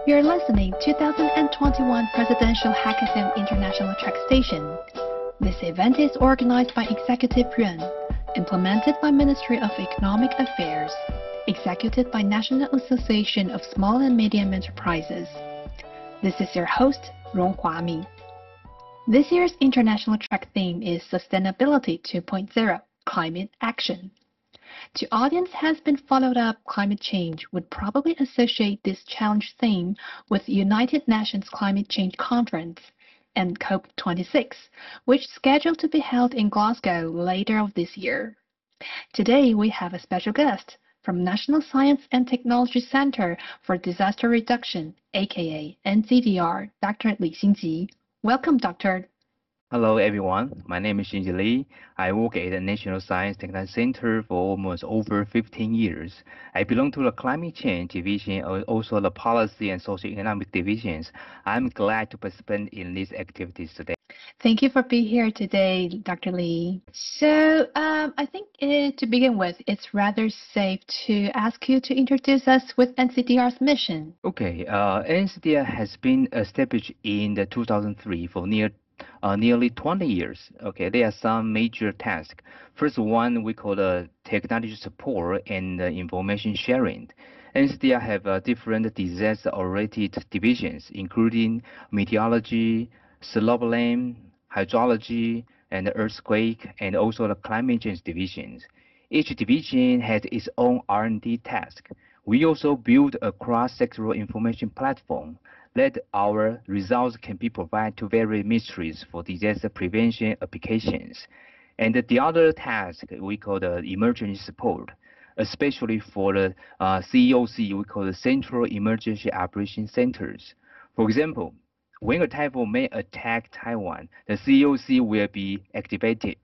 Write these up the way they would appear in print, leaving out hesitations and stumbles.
You're listening to 2021 Presidential Hackathon International Track Station. This event is organized by Executive Yuan, implemented by Ministry of Economic Affairs, executed by National Association of Small and Medium Enterprises. This is your host, Ronghua Mi. This year's international track theme is Sustainability 2.0, Climate Action. To audience has been followed up, climate change would probably associate this challenge theme with United Nations Climate Change Conference and COP26, which is scheduled to be held in Glasgow later of this year. Today, we have a special guest from National Science and Technology Center for Disaster Reduction, aka NCDR, Dr. Li Xinji. Welcome, Doctor. Hello everyone, my name is Xinji Li. I work at the National Science Technology Center for almost over 15 years. I belong to the Climate Change Division, also the Policy and Socioeconomic Divisions. I'm glad to participate in these activities today. Thank you for being here today, Dr. Li. So I think to begin with, it's rather safe to ask you to introduce us with NCDR's mission. Okay, NCDR has been established in the 2003 for nearly 20 years. Okay, there are some major tasks. First one we call the technology support and information sharing. NCDR have different disaster-oriented divisions, including meteorology, slopland, hydrology, and earthquake, and also the climate change divisions. Each division has its own R&D task. We also build a cross-sectoral information platform that our results can be provided to various ministries for disaster prevention applications. And the other task we call the emergency support, especially for the CEOC, we call the Central Emergency Operation Centers. For example, when a typhoon may attack Taiwan, the CEOC will be activated,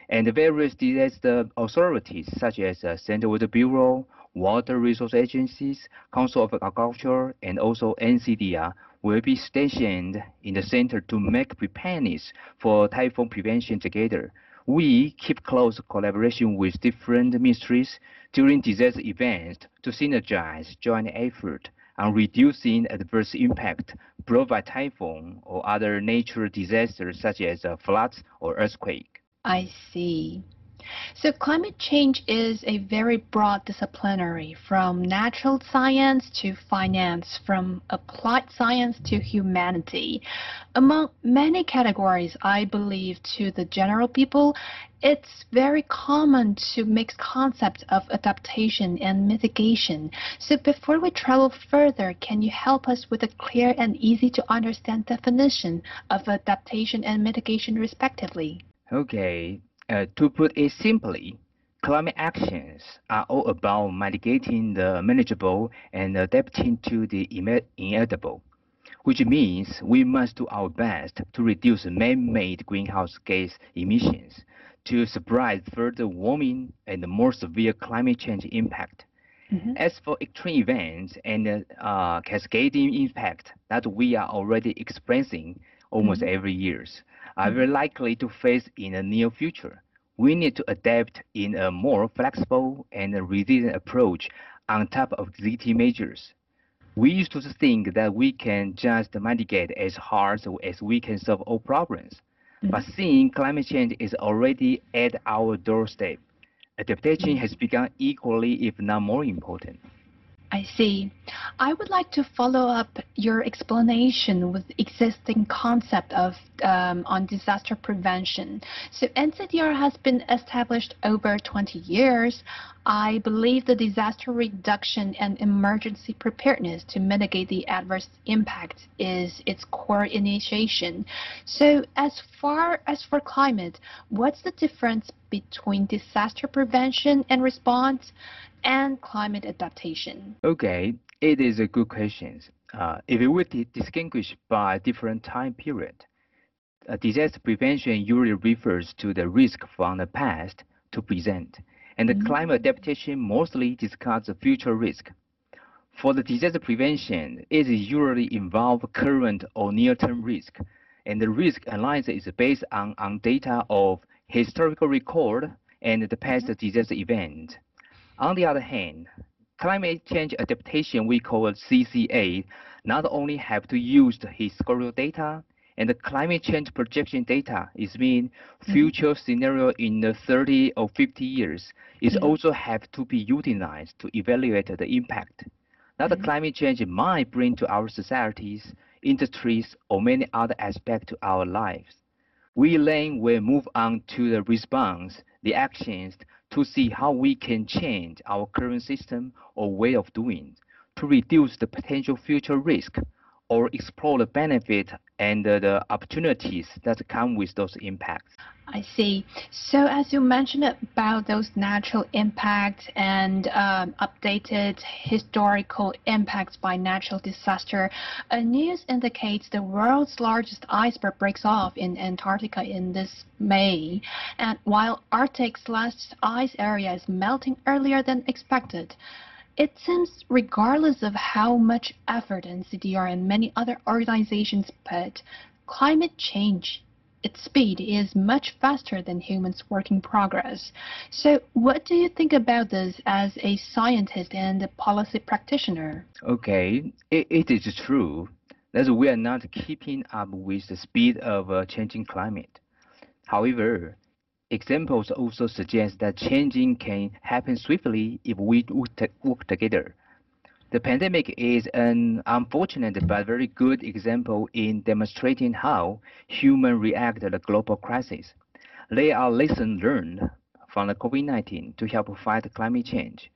and the various disaster authorities such as Central Weather Bureau, Water Resource Agencies, Council of Agriculture, and also NCDR will be stationed in the center to make preparedness for typhoon prevention together. We keep close collaboration with different ministries during disaster events to synergize joint effort on reducing adverse impact brought by typhoon or other natural disasters such as floods or earthquake. I see. So climate change is a very broad disciplinary, from natural science to finance, from applied science to humanity. Among many categories, I believe to the general people, it's very common to mix concepts of adaptation and mitigation. So before we travel further, can you help us with a clear and easy to understand definition of adaptation and mitigation respectively? Okay. To put it simply, climate actions are all about mitigating the manageable and adapting to the inevitable, which means we must do our best to reduce man-made greenhouse gas emissions to suppress further warming and more severe climate change impact. As for extreme events and cascading impact that we are already experiencing almost every year, are very likely to face in the near future. We need to adapt in a more flexible and resilient approach on top of existing measures. We used to think that we can just mitigate as hard as we can solve all problems. But seeing climate change is already at our doorstep, adaptation has become equally, if not more important. I see. I would like to follow up your explanation with existing concept of on disaster prevention. So NCDR has been established over 20 years. I believe the disaster reduction and emergency preparedness to mitigate the adverse impact is its core initiation. So as far as for climate, what's the difference between disaster prevention and response and climate adaptation? Okay, it is a good question. If we distinguish by different time period, disaster prevention usually refers to the risk from the past to present, and the climate adaptation mostly discusses the future risk. For the disaster prevention, it usually involves current or near-term risk, and the risk analysis is based on data of historical record and the past disaster event. On the other hand, climate change adaptation, we call it CCA, not only have to use the historical data and the climate change projection data, it means future scenario in the 30 or 50 years, is also have to be utilized to evaluate the impact that the climate change might bring to our societies, industries, or many other aspects to our lives. We then will move on to the response, the actions, to see how we can change our current system or way of doing to reduce the potential future risk or explore the benefit and the opportunities that come with those impacts. I see. So as you mentioned about those natural impacts and updated historical impacts by natural disaster, news indicates the world's largest iceberg breaks off in Antarctica in this May, and while Arctic's last ice area is melting earlier than expected. It seems regardless of how much effort NCDR and many other organizations put, climate change, its speed is much faster than humans' work in progress. So what do you think about this as a scientist and a policy practitioner? Okay, it is true that we are not keeping up with the speed of changing climate. However, examples also suggest that changing can happen swiftly if we work together. The pandemic is an unfortunate but very good example in demonstrating how humans react to the global crisis. There are lessons learned from the COVID-19 to help fight climate change.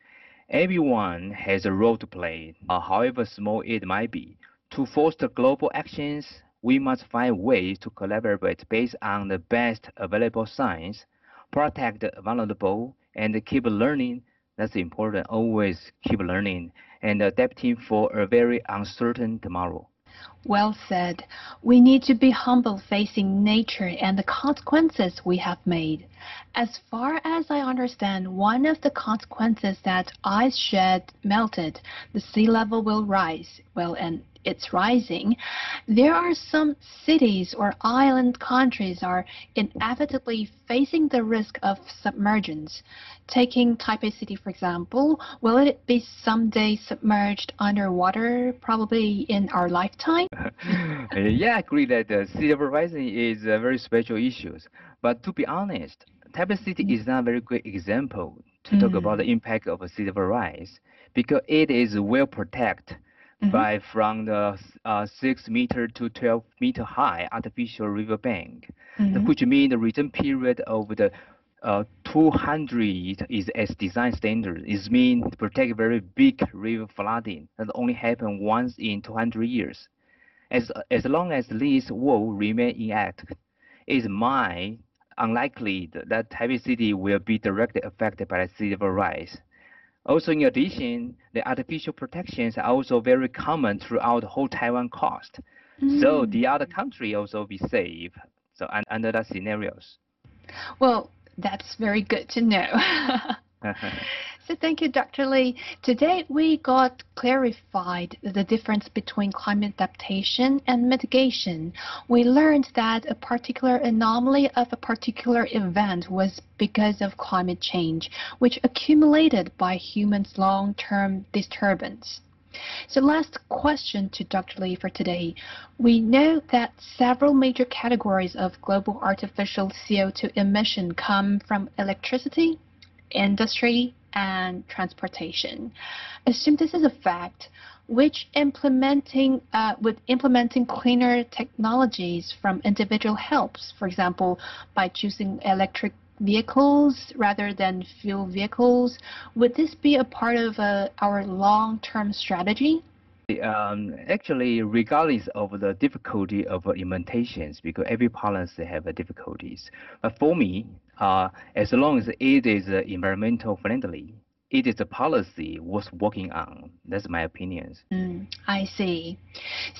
Everyone has a role to play, however small it might be. To foster global actions, we must find ways to collaborate based on the best available science, protect the vulnerable, and keep learning. That's important. Always keep learning and adapting for a very uncertain tomorrow. Well said. We need to be humble facing nature and the consequences we have made. As far as I understand, one of the consequences that ice shed melted, the sea level will rise. Well, and it's rising. There are some cities or island countries are inevitably facing the risk of submergence. Taking Taipei City, for example, will it be someday submerged underwater, probably in our lifetime? Yeah, I agree that sea level rising is a very special issue. But to be honest, Taipei City is not a very good example to talk about the impact of a sea level rise because it is well protected by from the 6 meter to 12-meter high artificial riverbank, which means the return period of the 200 is as design standard. It means to protect very big river flooding that only happen once in 200 years. As long as this wall remain intact, it might unlikely that Taipei City will be directly affected by the sea level rise. Also, in addition, the artificial protections are also very common throughout the whole Taiwan coast. So the other country also be safe. So under that scenarios. Well, that's very good to know. So thank you, Dr. Lee. Today we got clarified the difference between climate adaptation and mitigation. We learned that a particular anomaly of a particular event was because of climate change, which accumulated by humans' long-term disturbance. So last question to Dr. Lee for today. We know that several major categories of global artificial CO2 emission come from electricity, industry, and transportation. Assume this is a fact, with implementing cleaner technologies from individual helps, for example, by choosing electric vehicles rather than fuel vehicles, would this be a part of our long-term strategy? Actually, regardless of the difficulty of implementations, because every policy have difficulties. But for me, as long as it is environmental friendly, it is a policy worth working on. That's my opinion. I see.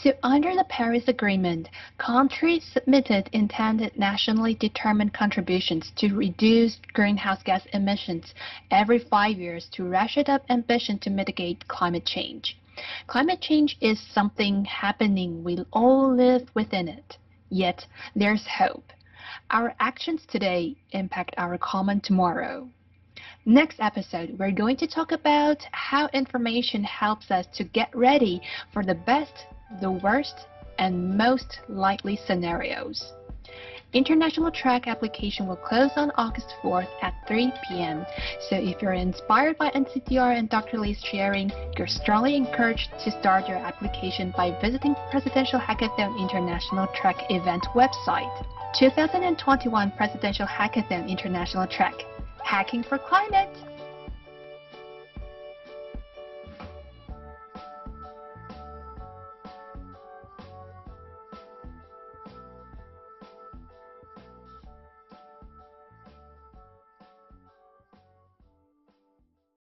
So under the Paris Agreement, countries submitted intended nationally determined contributions to reduce greenhouse gas emissions every 5 years to ratchet up ambition to mitigate climate change. Climate change is something happening. We all live within it. Yet, there's hope. Our actions today impact our common tomorrow. Next episode, we're going to talk about how information helps us to get ready for the best, the worst, and most likely scenarios. International track application will close on August 4th at 3 p.m. So if you're inspired by NCTR and Dr. Lee's sharing, you're strongly encouraged to start your application by visiting Presidential Hackathon International Track event website. 2021 Presidential Hackathon International Track. Hacking for Climate!